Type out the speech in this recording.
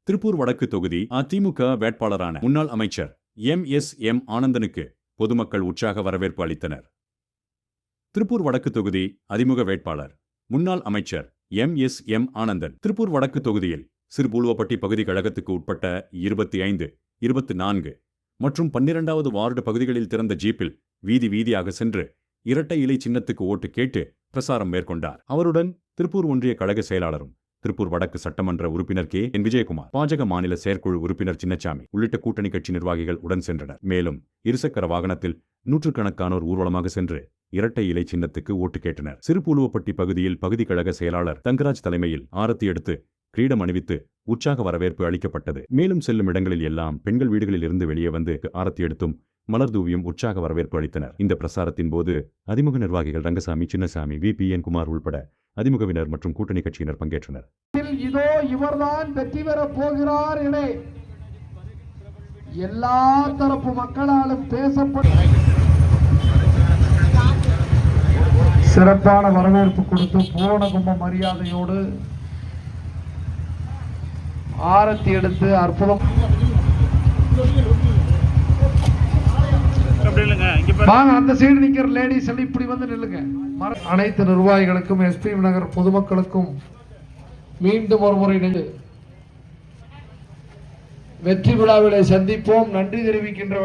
திருப்பூர் வடக்கு தொகுதி அதிமுக வேட்பாளரான முன்னாள் அமைச்சர் எம் ஆனந்தனுக்கு பொதுமக்கள் உற்சாக வரவேற்பு அளித்தனர். திருப்பூர் வடக்கு தொகுதி அதிமுக வேட்பாளர் முன்னாள் அமைச்சர் எம் ஆனந்தன் திருப்பூர் வடக்கு தொகுதியில் சிறுபூலுவப்பட்டி பகுதி கழகத்துக்கு உட்பட்ட 25, 24 மற்றும் 12வது வார்டு பகுதிகளில் திறந்த ஜீப்பில் வீதி வீதியாக சென்று இரட்டை இலை சின்னத்துக்கு ஓட்டு கேட்டு பிரசாரம் மேற்கொண்டார். அவருடன் திருப்பூர் ஒன்றிய கழக செயலாளரும் திருப்பூர் வடக்கு சட்டமன்ற உறுப்பினர் என் விஜயகுமார், பாஜக மாநில செயற்குழு உறுப்பினர் சின்னசாமி உள்ளிட்ட கூட்டணி கட்சி நிர்வாகிகள் உடன் சென்றனர். மேலும் இருசக்கர வாகனத்தில் நூற்றுக்கணக்கானோர் ஊர்வலமாக சென்று இரட்டை இலை சின்னத்துக்கு ஓட்டு கேட்டனர். சிறுபூலுவப்பட்டி பகுதியில் பகுதி கழக செயலாளர் தங்கராஜ் தலைமையில் ஆரத்தி எடுத்து கிரீடம் அணிவித்து உற்சாக வரவேற்பு அளிக்கப்பட்டது. மேலும் செல்லும் இடங்களில் எல்லாம் பெண்கள் வீடுகளில் இருந்து வெளியே வந்து ஆரத்தி எடுத்தும் மலர் தூவியும் உற்சாக வரவேற்பு அளித்தனர். இந்த பிரசாரத்தின் போது அதிமுக நிர்வாகிகள் ரங்கசாமி, சின்னசாமி, VPN குமார் உள்பட அதிமுகவினர் மற்றும் கூட்டணி கட்சியினர் பங்கேற்றனர். இதோ இவர்தான் வெற்றி பெறப் போகிறார் என எல்லா தரப்பு மக்களாலும் பேசப்பட்ட சிறப்பான வரவேற்பு கொடுத்து பூரண கும்ப மரியாதையோடு ஆரத்தி எடுத்து அற்புதம். அந்த சைடு நிக்கிற லேடிஸ் எல்லாம் இப்படி வந்து நில்லுங்க. அனைத்து நிர்வாகிகளுக்கும், SP நகர் பொதுமக்களுக்கும் மீண்டும் ஒரு முறை வெற்றி விழாவிலே சந்திப்போம். நன்றி தெரிவிக்கின்ற